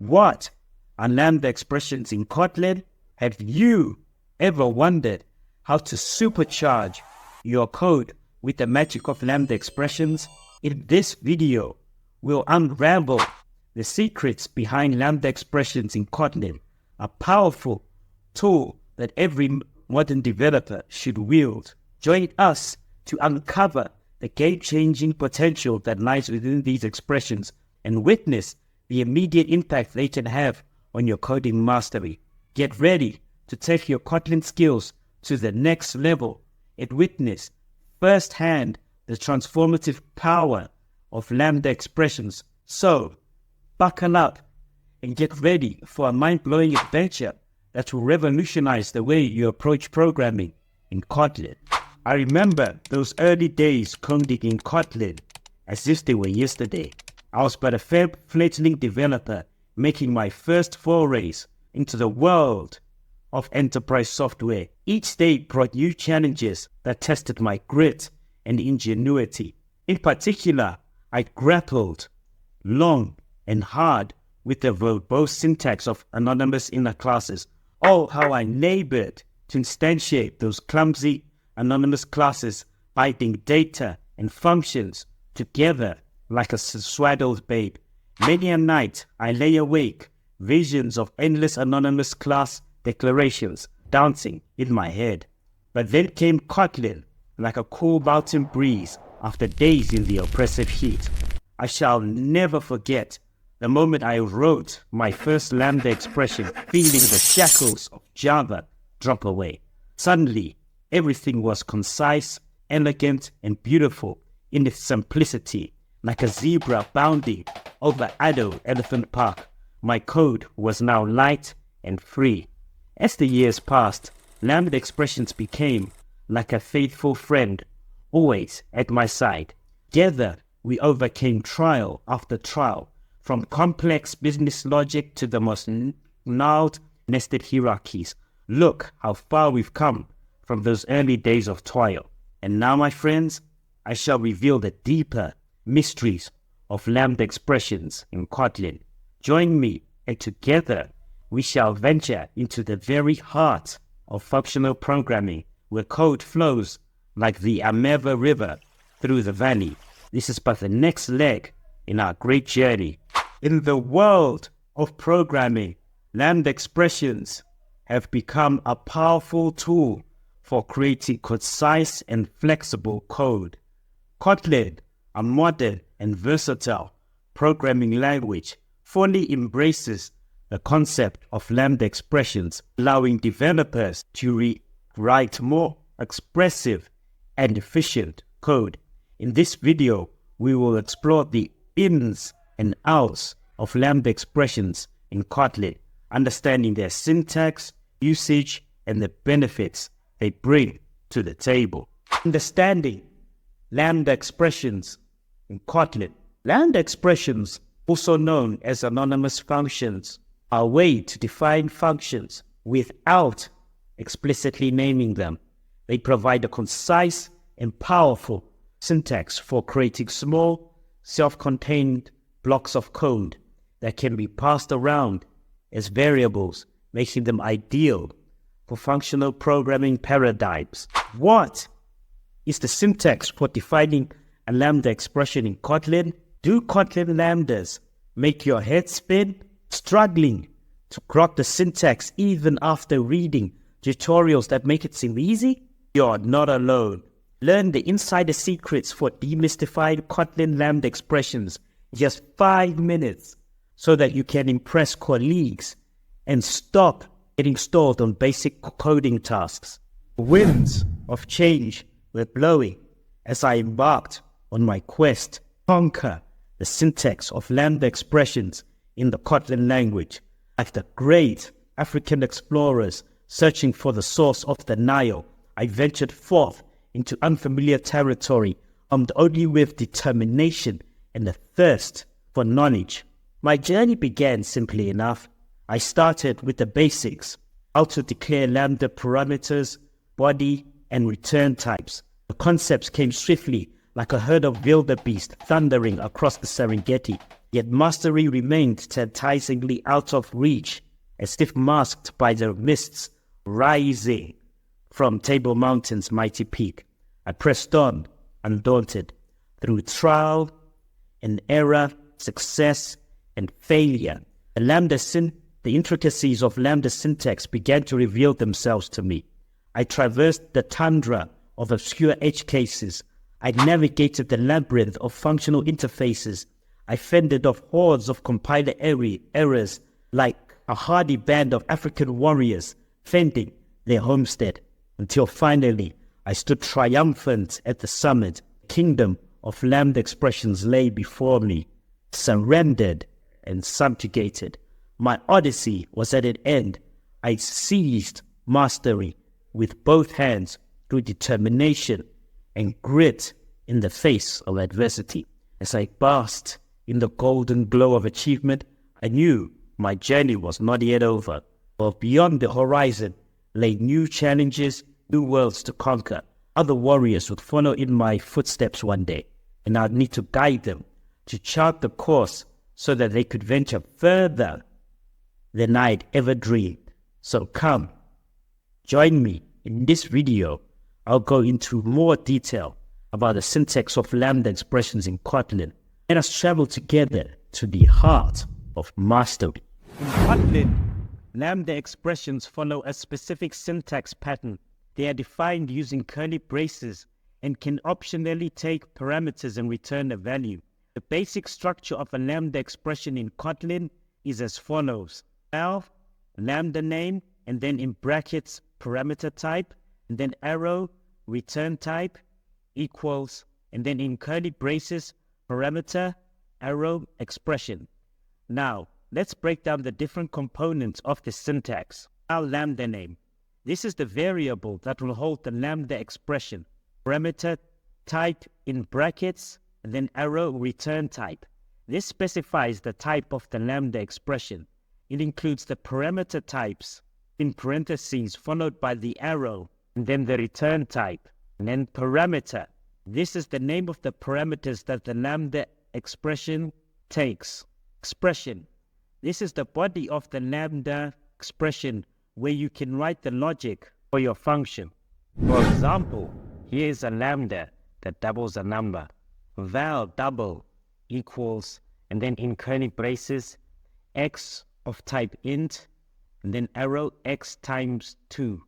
What are Lambda expressions in Kotlin? Have you ever wondered how to supercharge your code with the magic of Lambda expressions? In this video, we'll unravel the secrets behind Lambda expressions in Kotlin, a powerful tool that every modern developer should wield. Join us to uncover the game-changing potential that lies within these expressions and witness the immediate impact they can have on your coding mastery. Get ready to take your Kotlin skills to the next level and witness firsthand the transformative power of Lambda expressions. So, buckle up and get ready for a mind-blowing adventure that will revolutionize the way you approach programming in Kotlin. I remember those early days coding in Kotlin as if they were yesterday. I was but a fledgling developer making my first forays into the world of enterprise software. Each day brought new challenges that tested my grit and ingenuity. In particular, I grappled long and hard with the verbose syntax of anonymous inner classes. Oh, how I labored to instantiate those clumsy anonymous classes, binding data and functions together like a swaddled babe. Many a night I lay awake, visions of endless anonymous class declarations dancing in my head. But then came Kotlin, like a cool mountain breeze after days in the oppressive heat. I shall never forget the moment I wrote my first Lambda expression, feeling the shackles of Java drop away. Suddenly, everything was concise, elegant, and beautiful in its simplicity. Like a zebra bounding over Addo Elephant Park, my code was now light and free. As the years passed, Lambda expressions became like a faithful friend, always at my side. Together, we overcame trial after trial, from complex business logic to the most gnarled nested hierarchies. Look how far we've come from those early days of toil. And now, my friends, I shall reveal the deeper mysteries of Lambda expressions in Kotlin. Join me, and together we shall venture into the very heart of functional programming, where code flows like the Ameva River through the valley. This is but the next leg in our great journey. In the world of programming, Lambda expressions have become a powerful tool for creating concise and flexible code. Kotlin, a modern and versatile programming language, fully embraces the concept of Lambda expressions, allowing developers to write more expressive and efficient code. In this video, we will explore the ins and outs of Lambda expressions in Kotlin, understanding their syntax, usage, and the benefits they bring to the table. Understanding Lambda expressions in Kotlin. Lambda expressions, also known as anonymous functions, are a way to define functions without explicitly naming them. They provide a concise and powerful syntax for creating small, self-contained blocks of code that can be passed around as variables, making them ideal for functional programming paradigms. What is the syntax for defining a Lambda expression in Kotlin? Do Kotlin lambdas make your head spin? Struggling to grok the syntax even after reading tutorials that make it seem easy? You're not alone. Learn the insider secrets for demystifying Kotlin Lambda expressions in just 5 minutes so that you can impress colleagues and stop getting stalled on basic coding tasks. Winds of change were blowing as I embarked on my quest to conquer the syntax of Lambda expressions in the Kotlin language. Like the great African explorers searching for the source of the Nile, I ventured forth into unfamiliar territory, armed only with determination and a thirst for knowledge. My journey began simply enough. I started with the basics, how to declare Lambda parameters, body, and return types. The concepts came swiftly, like a herd of wildebeest thundering across the Serengeti. yet mastery remained tantalizingly out of reach, as if masked by the mists rising from Table Mountain's mighty peak. I pressed on, undaunted, through trial and error, success and failure. The intricacies of Lambda syntax began to reveal themselves to me. I traversed the tundra of obscure edge cases. I navigated the labyrinth of functional interfaces. I fended off hordes of compiler errors like a hardy band of African warriors fending their homestead, until finally I stood triumphant at the summit. The kingdom of Lambda expressions lay before me, surrendered and subjugated. My odyssey was at an end. I seized mastery with both hands through determination and grit in the face of adversity. As I basked in the golden glow of achievement, I knew my journey was not yet over. For beyond the horizon lay new challenges, new worlds to conquer. Other warriors would follow in my footsteps one day, and I'd need to guide them, to chart the course so that they could venture further than I'd ever dreamed. So come, join me in this video. I'll go into more detail about the syntax of Lambda expressions in Kotlin. Let us travel together to the heart of mastery. In Kotlin, Lambda expressions follow a specific syntax pattern. They are defined using curly braces and can optionally take parameters and return a value. The basic structure of a Lambda expression in Kotlin is as follows. Val, Lambda name, and then in brackets parameter type, and then arrow, return type, equals, and then in curly braces, parameter, arrow, expression. Now, let's break down the different components of the syntax. Our Lambda name. This is the variable that will hold the Lambda expression. Parameter type in brackets, and then arrow, return type. This specifies the type of the Lambda expression. It includes the parameter types in parentheses followed by the arrow and then the return type and then parameter. This is the name of the parameters that the Lambda expression takes. Expression. This is the body of the Lambda expression where you can write the logic for your function. For example, here is a Lambda that doubles a number. Val double equals, and then in curly braces, x of type int, and then arrow x times 2.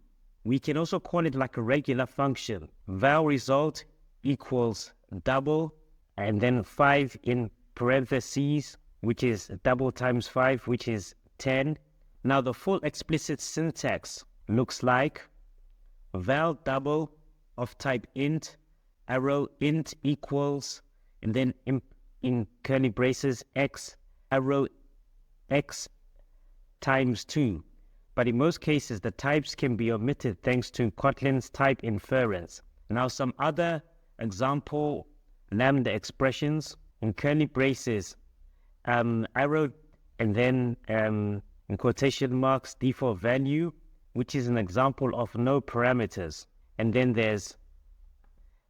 We can also call it like a regular function. Val result equals double, and then 5 in parentheses, which is double times 5, which is 10. Now the full explicit syntax looks like val double of type int, arrow int equals, and then in curly braces x, arrow x times 2. But in most cases, the types can be omitted thanks to Kotlin's type inference. Now some other example Lambda expressions in curly braces, arrow and then in quotation marks default value, which is an example of no parameters. And then there's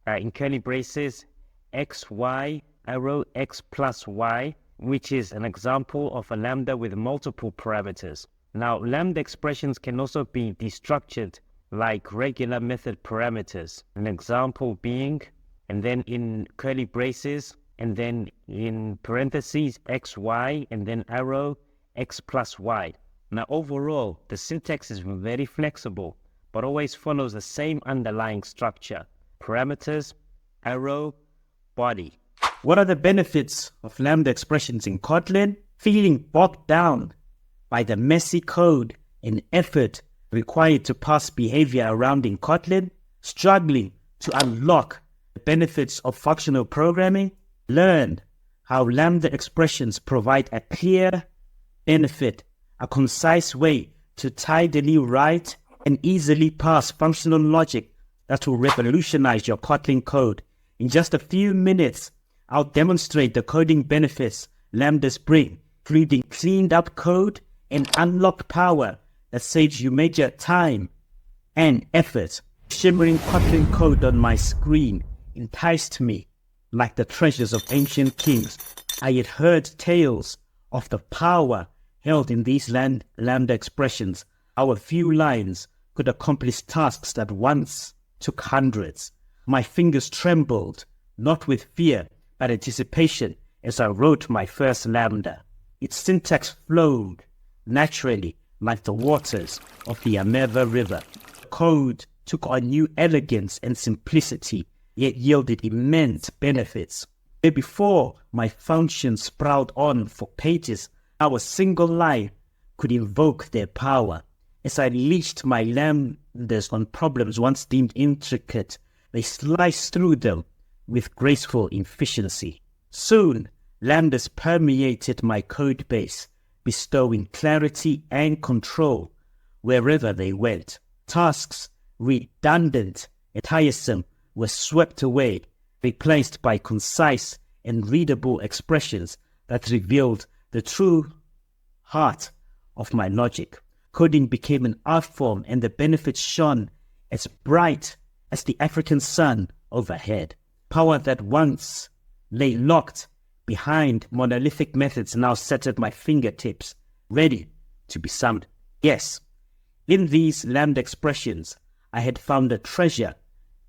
in curly braces x, y, arrow x plus y, which is an example of a Lambda with multiple parameters. Now, Lambda expressions can also be destructured like regular method parameters. An example being, and then in curly braces, and then in parentheses, x, y, and then arrow, x plus y. Now, overall, the syntax is very flexible, but always follows the same underlying structure. Parameters, arrow, body. What are the benefits of Lambda expressions in Kotlin? Feeling bogged down by the messy code and effort required to pass behavior around in Kotlin? Struggling to unlock the benefits of functional programming? Learn how Lambda expressions provide a clear benefit, a concise way to tidily write and easily pass functional logic that will revolutionize your Kotlin code. In just a few minutes, I'll demonstrate the coding benefits Lambdas bring, including cleaned up code and unlocked power that saves you major time and effort. Shimmering Kotlin code on my screen enticed me like the treasures of ancient kings. I had heard tales of the power held in these Lambda expressions. Our few lines could accomplish tasks that once took hundreds. My fingers trembled, not with fear, but anticipation, as I wrote my first Lambda. Its syntax flowed naturally like the waters of the Ameva River. Code took on new elegance and simplicity, yet yielded immense benefits. Where before my functions sprawled on for pages, now a single line could invoke their power. As I leashed my lambdas on problems once deemed intricate, they sliced through them with graceful efficiency. Soon, lambdas permeated my code base, bestowing clarity and control wherever they went. Tasks, redundant and tiresome, were swept away, replaced by concise and readable expressions that revealed the true heart of my logic. Coding became an art form, and the benefits shone as bright as the African sun overhead. Power that once lay locked behind monolithic methods now sat at my fingertips, ready to be summed. Yes, in these Lambda expressions, I had found a treasure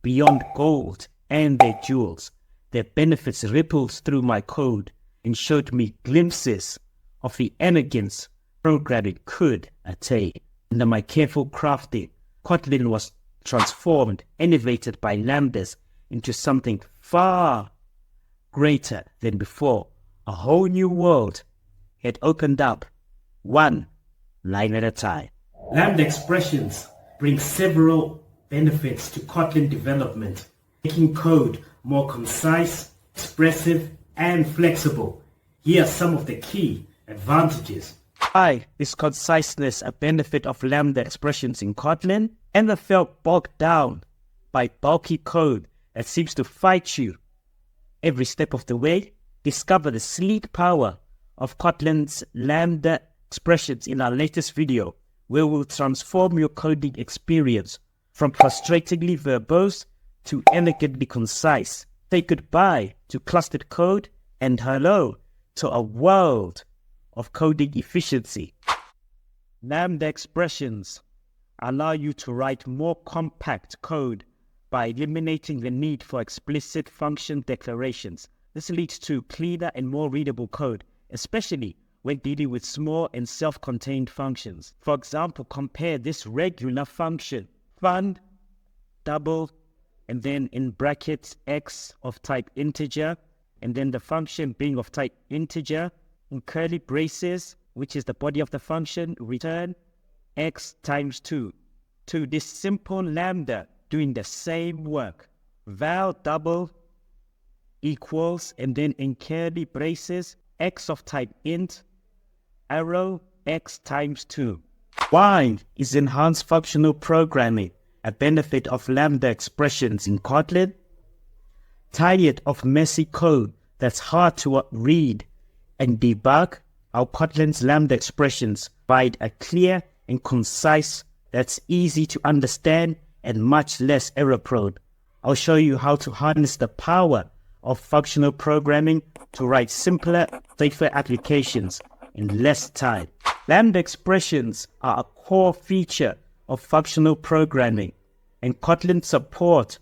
beyond gold and their jewels. Their benefits rippled through my code and showed me glimpses of the elegance programming could attain. Under my careful crafting, Kotlin was transformed, elevated by lambdas into something far greater than before. A whole new world had opened up, one line at a time. Lambda expressions bring several benefits to Kotlin development, making code more concise, expressive, and flexible. Here are some of the key advantages. Why is conciseness a benefit of Lambda expressions in Kotlin? And I felt bogged down by bulky code that seems to fight you every step of the way? Discover the sleek power of Kotlin's Lambda expressions in our latest video, where we'll transform your coding experience from frustratingly verbose to elegantly concise. Say goodbye to clustered code and hello to a world of coding efficiency. Lambda expressions allow you to write more compact code by eliminating the need for explicit function declarations. This leads to cleaner and more readable code, especially when dealing with small and self-contained functions. For example, compare this regular function, fun, double, and then in brackets x of type integer, and then the function being of type integer, in curly braces, which is the body of the function, return x times 2. To this simple lambda doing the same work. Val double equals, and then in curly braces, x of type int, arrow x times 2. Why is enhanced functional programming a benefit of Lambda expressions in Kotlin? Tired of messy code that's hard to read and debug? Our Kotlin's Lambda expressions provide a clear and concise that's easy to understand and much less error-prone. I'll show you how to harness the power of functional programming to write simpler, safer applications in less time. Lambda expressions are a core feature of functional programming, and Kotlin support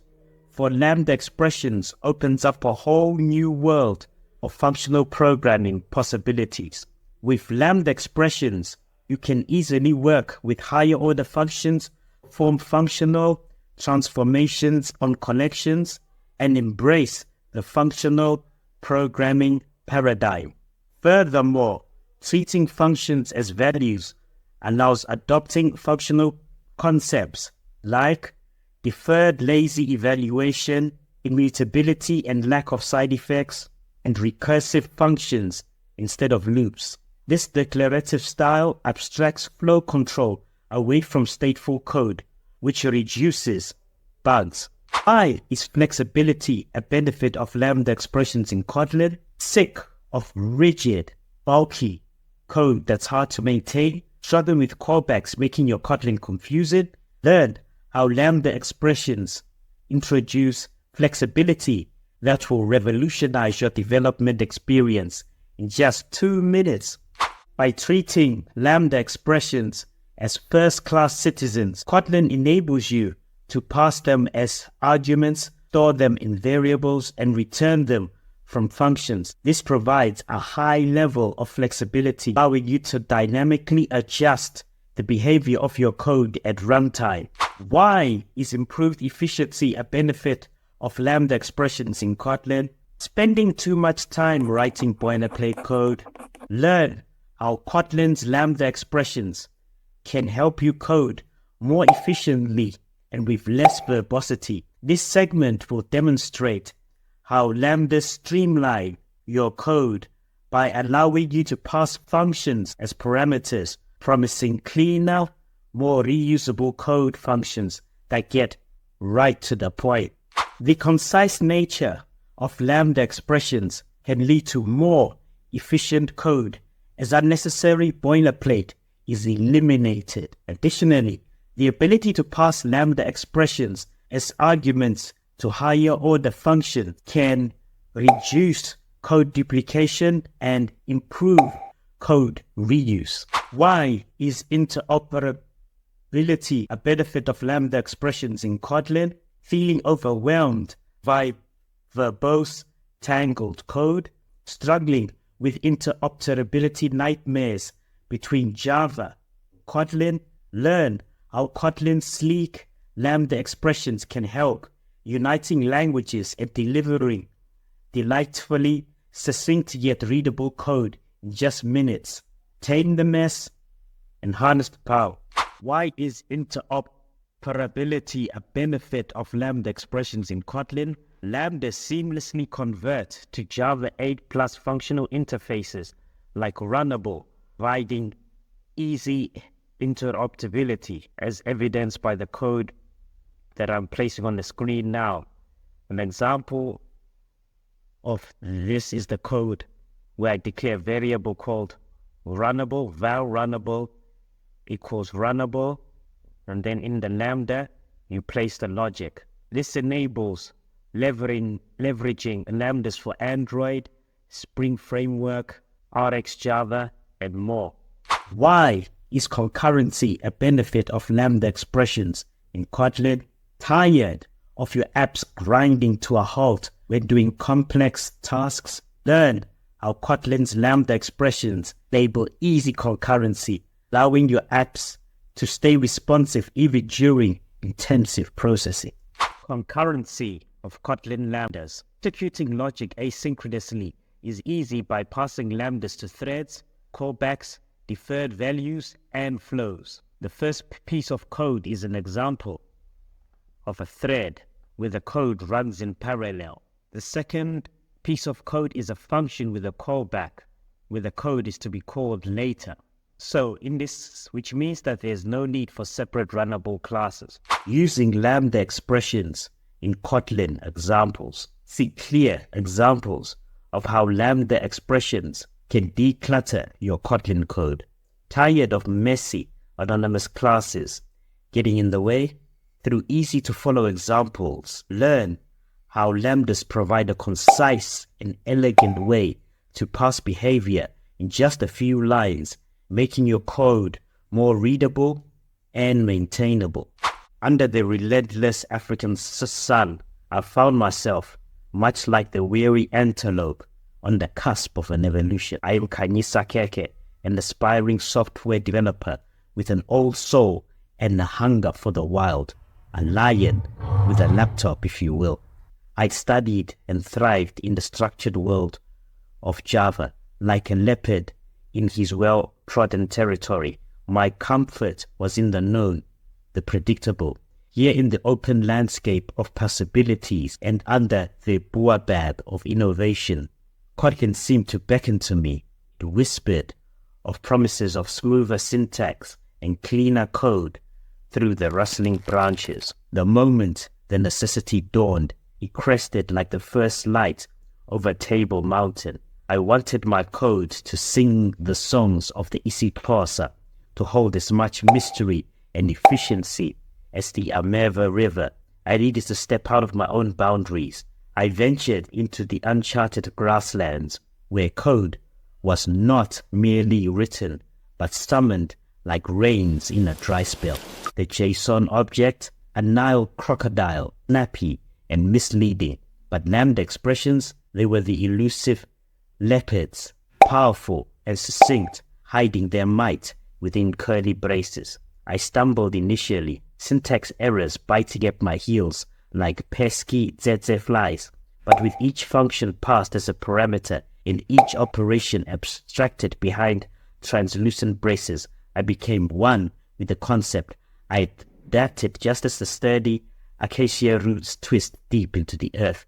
for Lambda expressions opens up a whole new world of functional programming possibilities. With Lambda expressions, you can easily work with higher order functions, form functional transformations on collections, and embrace the functional programming paradigm. Furthermore, treating functions as values allows adopting functional concepts like deferred lazy evaluation, immutability and lack of side effects, and recursive functions instead of loops. This declarative style abstracts flow control away from stateful code, which reduces bugs. Why is flexibility a benefit of Lambda expressions in Kotlin? Sick of rigid, bulky code that's hard to maintain, struggling with callbacks making your Kotlin confusing? Learn how Lambda expressions introduce flexibility that will revolutionize your development experience in just 2 minutes. By treating Lambda expressions as first-class citizens, Kotlin enables you to pass them as arguments, store them in variables, and return them from functions. This provides a high level of flexibility, allowing you to dynamically adjust the behavior of your code at runtime. Why is improved efficiency a benefit of Lambda expressions in Kotlin? Spending too much time writing boilerplate code. Learn how Kotlin's Lambda expressions can help you code more efficiently and with less verbosity. This segment will demonstrate how Lambdas streamline your code by allowing you to pass functions as parameters, promising cleaner, more reusable code functions that get right to the point. The concise nature of Lambda expressions can lead to more efficient code as unnecessary boilerplate is eliminated. Additionally, the ability to pass Lambda expressions as arguments to higher order functions can reduce code duplication and improve code reuse. Why is interoperability a benefit of Lambda expressions in Kotlin? Feeling overwhelmed by verbose, tangled code? Struggling with interoperability nightmares between Java and Kotlin? Learn how Kotlin's sleek Lambda expressions can help uniting languages and delivering delightfully succinct yet readable code in just minutes. Tame the mess and harness the power. Why is interoperability a benefit of Lambda expressions in Kotlin? Lambda seamlessly convert to Java 8 plus functional interfaces like Runnable, providing easy interoperability as evidenced by the code that I'm placing on the screen now. An example of this is the code where I declare a variable called Runnable, val Runnable equals Runnable, and then in the Lambda you place the logic. This enables leveraging Lambdas for Android, Spring Framework, RxJava, and more. Why is concurrency a benefit of Lambda expressions in Kotlin? Tired of your apps grinding to a halt when doing complex tasks? Learn how Kotlin's Lambda expressions enable easy concurrency, allowing your apps to stay responsive even during intensive processing. Concurrency of Kotlin Lambdas. Executing logic asynchronously is easy by passing Lambdas to threads, callbacks, deferred values, and flows. The first piece of code is an example of a thread where the code runs in parallel. The second piece of code is a function with a callback where the code is to be called later. So in this, which means that there's no need for separate runnable classes. Using Lambda expressions in Kotlin examples. See clear examples of how Lambda expressions can declutter your Kotlin code. Tired of messy, anonymous classes getting in the way? Through easy-to-follow examples, learn how Lambdas provide a concise and elegant way to pass behavior in just a few lines, making your code more readable and maintainable. Under the relentless African sun, I found myself much like the weary antelope on the cusp of an evolution. I am Khanyisa Keke, an aspiring software developer with an old soul and a hunger for the wild. A lion with a laptop, if you will. I studied and thrived in the structured world of Java like a leopard in his well-trodden territory. My comfort was in the known, the predictable. Here in the open landscape of possibilities and under the baobab of innovation, Kotlin seemed to beckon to me. It whispered of promises of smoother syntax and cleaner code through the rustling branches. The moment the necessity dawned, it crested like the first light over Table Mountain. I wanted my code to sing the songs of the isiXhosa, to hold as much mystery and efficiency as the Ameva River. I needed to step out of my own boundaries. I ventured into the uncharted grasslands where code was not merely written, but summoned like rains in a dry spell. The JSON object, a Nile crocodile, snappy and misleading, but Lambda expressions, they were the elusive leopards, powerful and succinct, hiding their might within curly braces. I stumbled initially, syntax errors biting at my heels like pesky tsetse flies, but with each function passed as a parameter and each operation abstracted behind translucent braces, I became one with the concept. I adapted just as the sturdy acacia roots twist deep into the earth.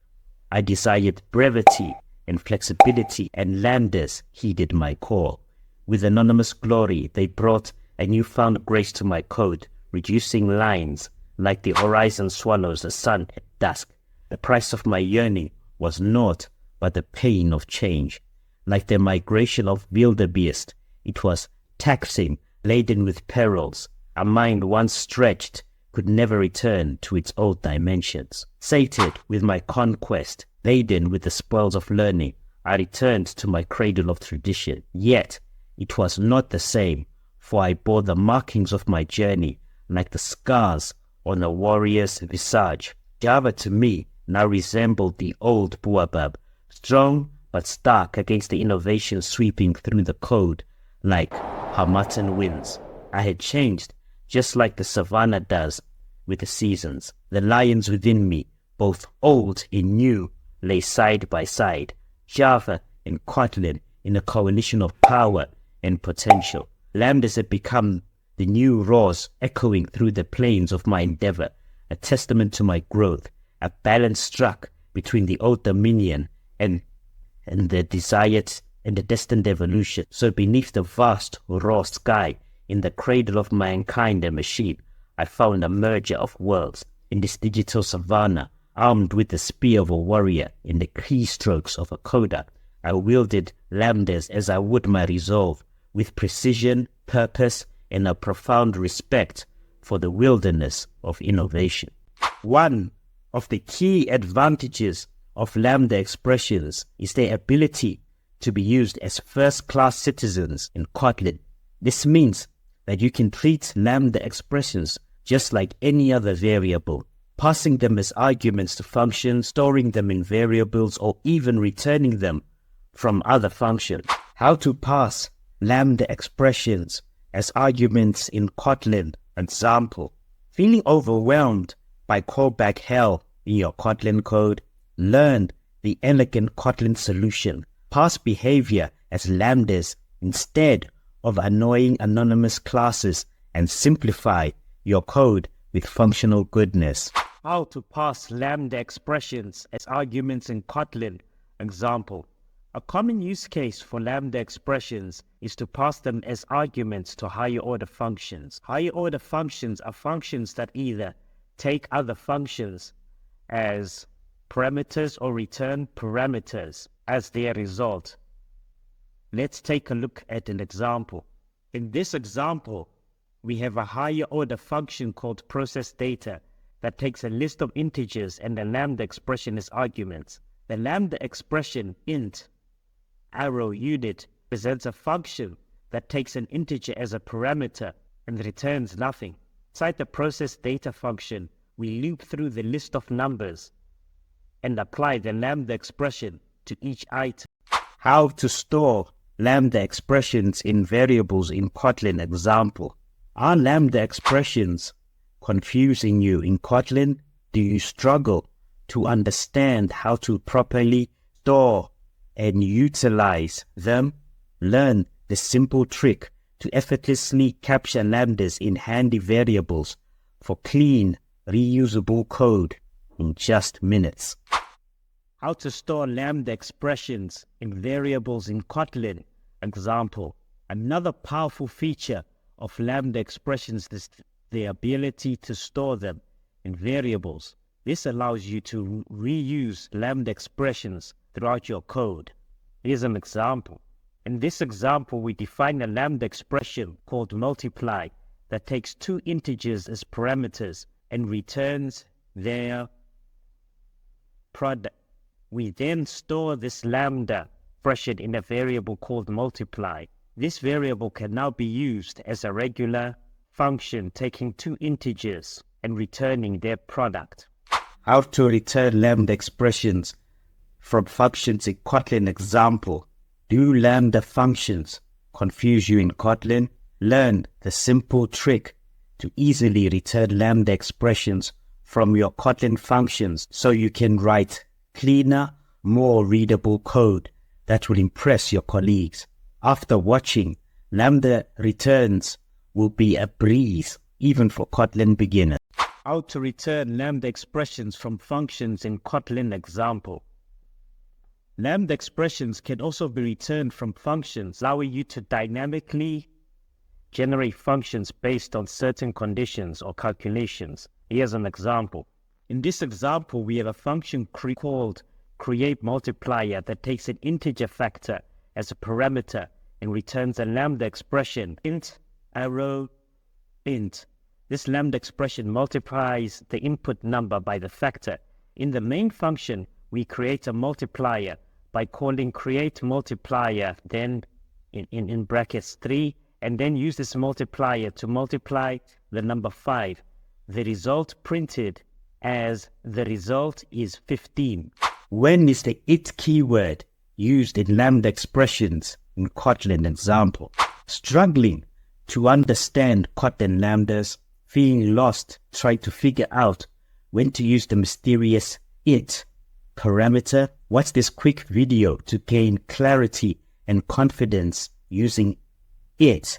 I desired brevity and flexibility, and lambdas heeded my call. With anonymous glory, they brought a newfound grace to my code, reducing lines like the horizon swallows the sun at dusk. The price of my yearning was naught but the pain of change. Like the migration of wildebeest, it was taxing, laden with perils. A mind once stretched could never return to its old dimensions. Sated with my conquest, laden with the spoils of learning, I returned to my cradle of tradition. Yet it was not the same, for I bore the markings of my journey like the scars on a warrior's visage. Java to me now resembled the old baobab, strong but stark against the innovation sweeping through the code like Harmattan winds. I had changed, just like the savannah does with the seasons. The lions within me, both old and new, lay side by side, Java and Kotlin in a coalition of power and potential. Lambdas had become the new roars echoing through the plains of my endeavor, a testament to my growth, a balance struck between the old dominion and the desired and the destined evolution. So beneath the vast raw sky, in the cradle of mankind and machine, I found a merger of worlds. In this digital savannah, armed with the spear of a warrior and the keystrokes of a coder, I wielded lambdas as I would my resolve, with precision, purpose, and a profound respect for the wilderness of innovation. One of the key advantages of lambda expressions is their ability to be used as first-class citizens in Kotlin. This means that you can treat lambda expressions just like any other variable, passing them as arguments to functions, storing them in variables, or even returning them from other functions. How to pass lambda expressions as arguments in Kotlin. Example: feeling overwhelmed by callback hell in your Kotlin code? Learn the elegant Kotlin solution. Pass behavior as lambdas instead of annoying anonymous classes and simplify your code with functional goodness. How to pass lambda expressions as arguments in Kotlin. Example: a common use case for lambda expressions is to pass them as arguments to higher order functions. Higher order functions are functions that either take other functions as parameters or return parameters as their result. Let's take a look at an example. In this example, we have a higher order function called process data that takes a list of integers and the lambda expression as arguments. The lambda expression int arrow unit presents a function that takes an integer as a parameter and returns nothing. Inside the process data function, we loop through the list of numbers and apply the lambda expression to each item. How to store lambda expressions in variables in Kotlin. Example: are lambda expressions confusing you in Kotlin? Do you struggle to understand how to properly store and utilize them? Learn the simple trick to effortlessly capture lambdas in handy variables for clean, reusable code in just minutes. How to store lambda expressions in variables in Kotlin. Example: another powerful feature of lambda expressions is the ability to store them in variables. This allows you to reuse lambda expressions throughout your code. Here's an example. In this example, we define a lambda expression called multiply that takes two integers as parameters and returns their product. We then store this lambda expression in a variable called multiply. This variable can now be used as a regular function taking two integers and returning their product. How to return lambda expressions from functions in Kotlin example. Do lambda functions confuse you in Kotlin? Learn the simple trick to easily return lambda expressions from your Kotlin functions so you can write cleaner, more readable code that will impress your colleagues. After watching, lambda returns will be a breeze even for Kotlin beginners. How to return lambda expressions from functions in Kotlin example. Lambda expressions can also be returned from functions, allowing you to dynamically generate functions based on certain conditions or calculations. Here's an example. In this example, we have a function called createMultiplier that takes an integer factor as a parameter and returns a lambda expression, int arrow int. This lambda expression multiplies the input number by the factor. In the main function, we create a multiplier by calling createMultiplier, then in brackets 3, and then use this multiplier to multiply the number 5. The result printed as the result is 15. When is the it keyword used in lambda expressions in Kotlin example? Struggling to understand Kotlin lambdas, feeling lost, try to figure out when to use the mysterious it parameter? Watch this quick video to gain clarity and confidence using it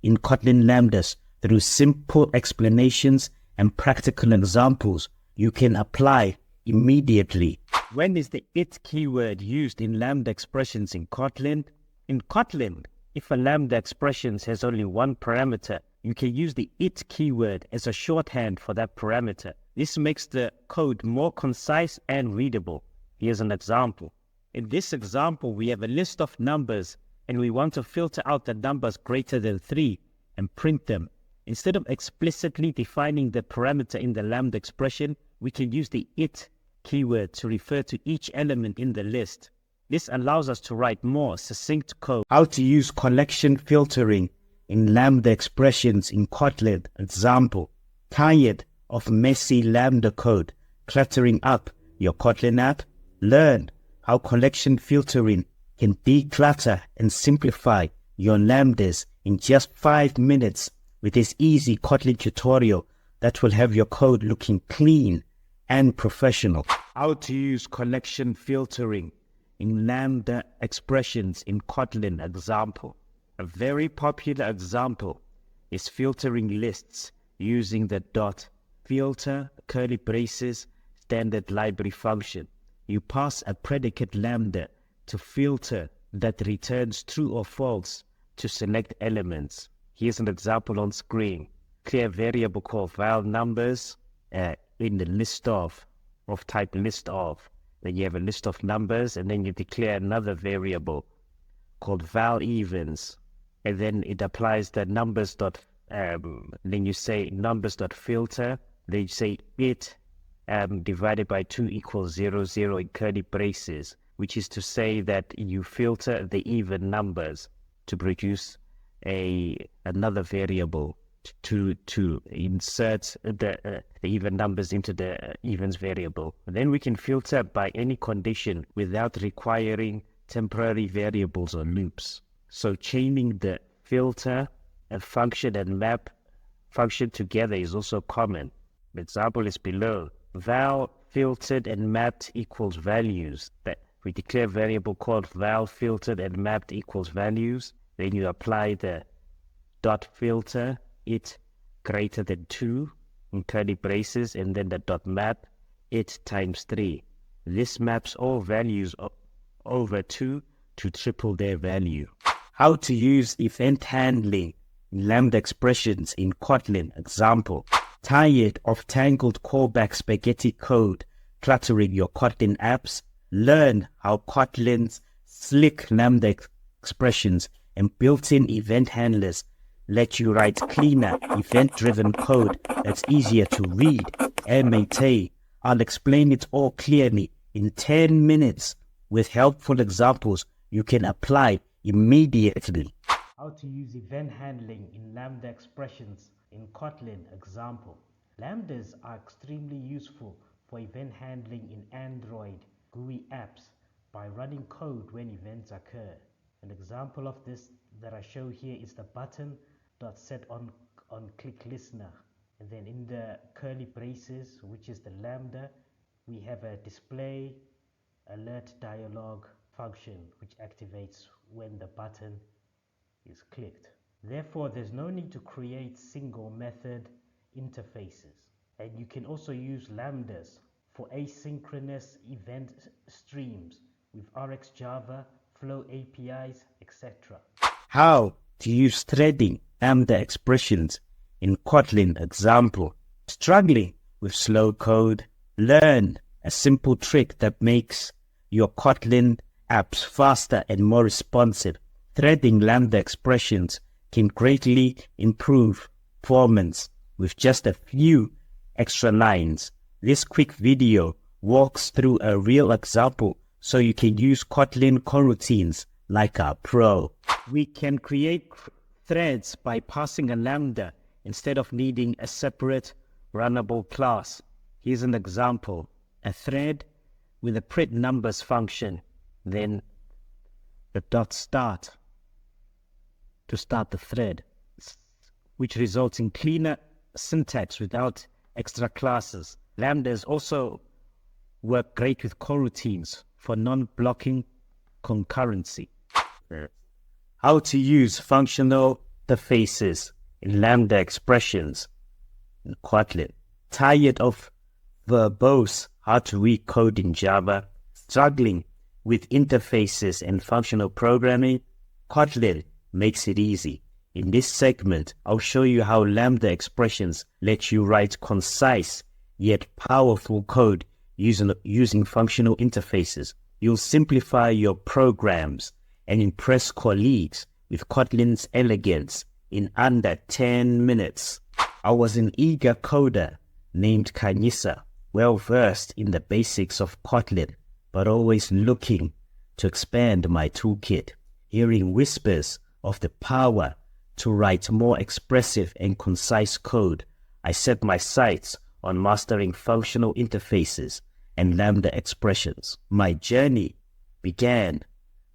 in Kotlin lambdas through simple explanations and practical examples you can apply immediately. When is the it keyword used in lambda expressions in Kotlin? In Kotlin, if a lambda expression has only one parameter, you can use the it keyword as a shorthand for that parameter. This makes the code more concise and readable. Here's an example. In this example, we have a list of numbers and we want to filter out the numbers greater than 3 and print them. Instead of explicitly defining the parameter in the lambda expression, we can use the it keyword to refer to each element in the list. This allows us to write more succinct code. How to use collection filtering in lambda expressions in Kotlin example. Tired of messy lambda code cluttering up your Kotlin app? Learn how collection filtering can declutter and simplify your lambdas in just 5 minutes with this easy Kotlin tutorial that will have your code looking clean and professional. How to use collection filtering in lambda expressions in Kotlin example. A very popular example is filtering lists using the .filter curly braces standard library function. You pass a predicate lambda to filter that returns true or false to select elements. Here's an example on screen. Clear variable called val numbers in the list of type list of. Then you have a list of numbers, and then you declare another variable called val evens, and then it applies the numbers then you say numbers.filter, then you say it divided by 2 equals 0, 0 in curly braces, which is to say that you filter the even numbers to produce another variable to insert the even numbers into the evens variable. And then we can filter by any condition without requiring temporary variables or loops. So chaining the filter, a function, and map function together is also common. The example is below. Val filtered and mapped equals values. That we declare variable called val filtered and mapped equals values. Then you apply the dot filter it greater than 2 in curly braces, and then the dot map it times 3. This maps all values over 2 to triple their value. How to use event handling in lambda expressions in Kotlin example. Tired of tangled callback spaghetti code cluttering your Kotlin apps? Learn how Kotlin's slick lambda expressions and built-in event handlers let you write cleaner, event-driven code that's easier to read and maintain. I'll explain it all clearly in 10 minutes with helpful examples you can apply immediately. How to use event handling in Lambda expressions in Kotlin example. Lambdas are extremely useful for event handling in Android GUI apps by running code when events occur. An example of this that I show here is the button.set on click listener, and then in the curly braces, which is the Lambda, we have a display alert dialog function which activates when the button is clicked. Therefore, there's no need to create single method interfaces. And you can also use lambdas for asynchronous event streams with RxJava, Flow APIs, etc. How to use threading Lambda expressions in Kotlin example. Struggling with slow code? Learn a simple trick that makes your Kotlin apps faster and more responsive. Threading Lambda expressions can greatly improve performance with just a few extra lines. This quick video walks through a real example so you can use Kotlin coroutines like a pro. We can create threads by passing a Lambda instead of needing a separate runnable class. Here's an example. A thread with a print numbers function, then the dot start to start the thread, which results in cleaner syntax without extra classes. Lambdas also work great with coroutines for non-blocking concurrency. How to use functional interfaces in Lambda expressions in Kotlin. Tired of verbose how-to-read code in Java? Struggling with interfaces and functional programming? Kotlin makes it easy. In this segment, I'll show you how Lambda expressions let you write concise yet powerful code using functional interfaces. You'll simplify your programs and impress colleagues with Kotlin's elegance in under 10 minutes. I was an eager coder named Khanyisa, well versed in the basics of Kotlin, but always looking to expand my toolkit. Hearing whispers of the power to write more expressive and concise code, I set my sights on mastering functional interfaces and Lambda expressions. My journey began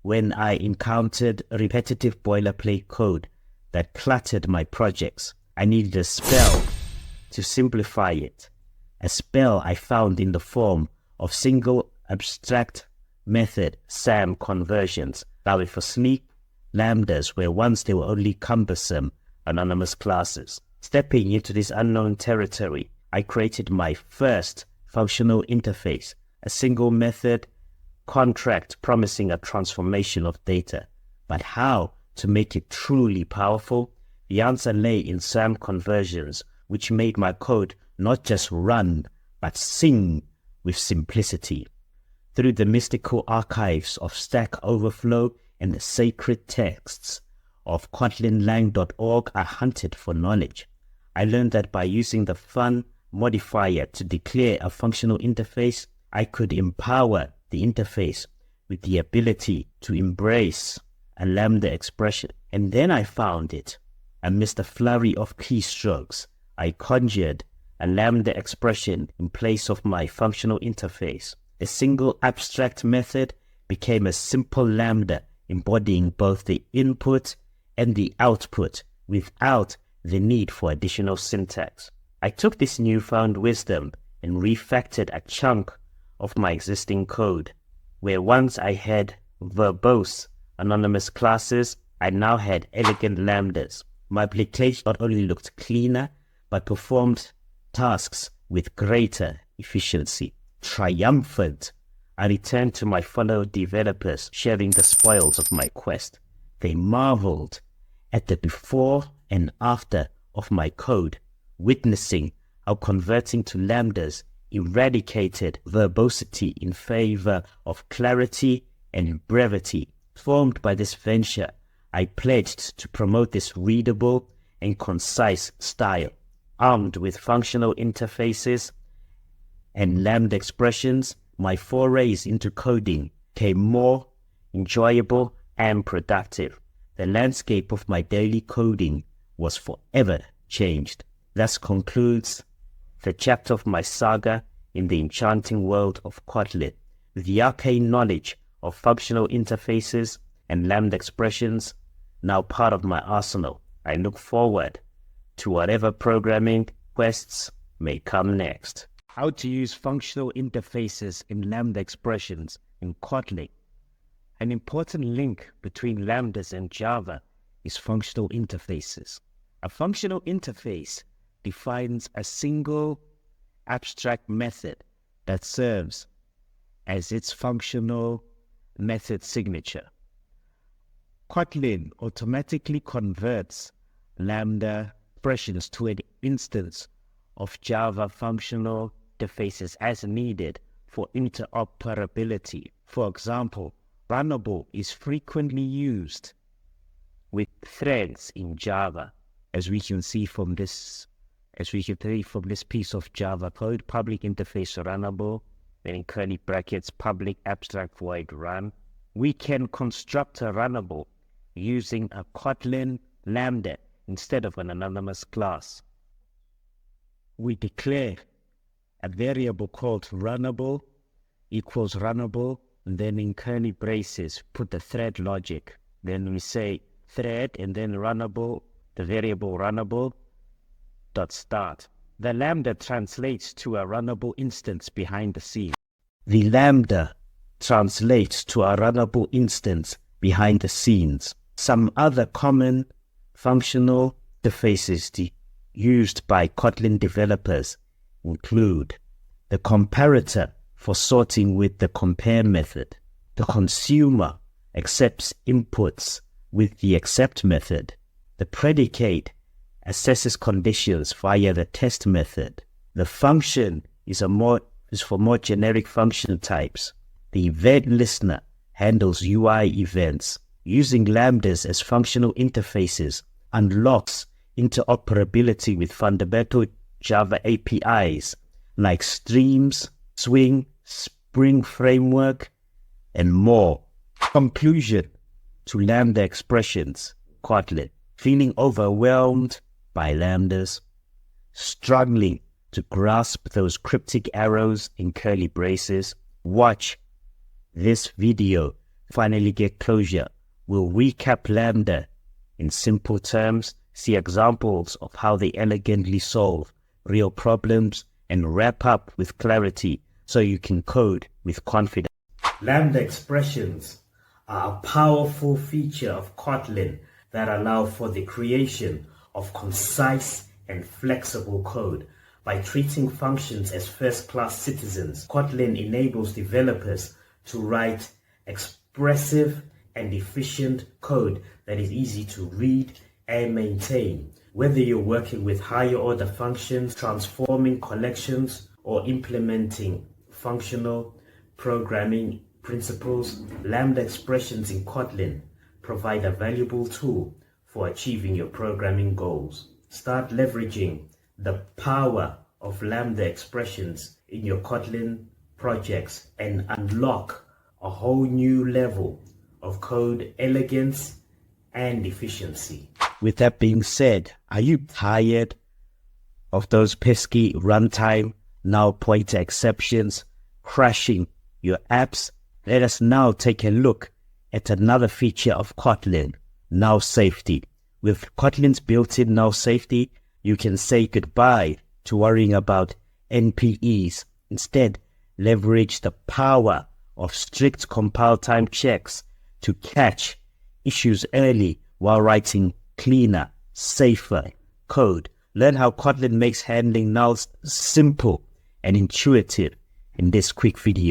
when I encountered repetitive boilerplate code that cluttered my projects. I needed a spell to simplify it, a spell I found in the form of single abstract method SAM conversions, allowing for sleek lambdas where once they were only cumbersome anonymous classes. Stepping into this unknown territory, I created my first functional interface, a single method contract promising a transformation of data. But how to make it truly powerful? The answer lay in SAM conversions, which made my code not just run, but sing with simplicity. Through the mystical archives of Stack Overflow and the sacred texts of kotlinlang.org, I hunted for knowledge. I learned that by using the fun modifier to declare a functional interface, I could empower the interface with the ability to embrace a Lambda expression. And then I found it. Amidst a flurry of keystrokes, I conjured a Lambda expression in place of my functional interface. A single abstract method became a simple Lambda embodying both the input and the output without the need for additional syntax. I took this newfound wisdom and refactored a chunk of my existing code. Where once I had verbose anonymous classes, I now had elegant lambdas. My application not only looked cleaner, but performed tasks with greater efficiency. Triumphant, I returned to my fellow developers, sharing the spoils of my quest. They marveled at the before and after of my code, witnessing how converting to lambdas eradicated verbosity in favor of clarity and brevity. Formed by this venture, I pledged to promote this readable and concise style. Armed with functional interfaces and Lambda expressions, my forays into coding became more enjoyable, and productive. The landscape of my daily coding was forever changed. Thus concludes the chapter of my saga in the enchanting world of Kotlin. With the arcane knowledge of functional interfaces and Lambda expressions now part of my arsenal, I look forward to whatever programming quests may come next. How to use functional interfaces in Lambda expressions in Kotlin. An important link between Lambdas and Java is functional interfaces. A functional interface defines a single abstract method that serves as its functional method signature. Kotlin automatically converts Lambda expressions to an instance of Java functional interfaces as needed for interoperability. For example, Runnable is frequently used with threads in Java, as we can see from this piece of Java code. Public interface Runnable, then in curly brackets, public abstract void run. We can construct a Runnable using a Kotlin Lambda instead of an anonymous class. We declare a variable called Runnable equals Runnable, and then in curly braces put the thread logic. Then we say thread and then Runnable, the variable Runnable dot start. The Lambda translates to a Runnable instance behind the scene. The Lambda translates to a Runnable instance behind the scenes. Some other common functional interfaces used by Kotlin developers include the comparator for sorting with the compare method. The consumer accepts inputs with the accept method. The predicate assesses conditions via the test method. The function is for more generic function types. The event listener handles UI events. Using Lambdas as functional interfaces unlocks interoperability with fundamental Java APIs like Streams, Swing, Spring Framework, and more. Conclusion to Lambda expressions, Kotlin. Feeling overwhelmed by Lambdas, struggling to grasp those cryptic arrows in curly braces? Watch this video, finally get closure. We'll recap Lambda in simple terms, see examples of how they elegantly solve real problems, and wrap up with clarity so you can code with confidence. Lambda expressions are a powerful feature of Kotlin that allow for the creation of concise and flexible code. By treating functions as first-class citizens, Kotlin enables developers to write expressive and efficient code that is easy to read and maintain. Whether you're working with higher order functions, transforming collections, or implementing functional programming principles, Lambda expressions in Kotlin provide a valuable tool for achieving your programming goals. Start leveraging the power of Lambda expressions in your Kotlin projects and unlock a whole new level of code elegance and efficiency. With that being said, are you tired of those pesky runtime null pointer exceptions crashing your apps? Let us now take a look at another feature of Kotlin, null safety. With Kotlin's built-in null safety, you can say goodbye to worrying about NPEs. Instead, leverage the power of strict compile time checks to catch issues early while writing cleaner, safer code. Learn how Kotlin makes handling nulls simple and intuitive in this quick video.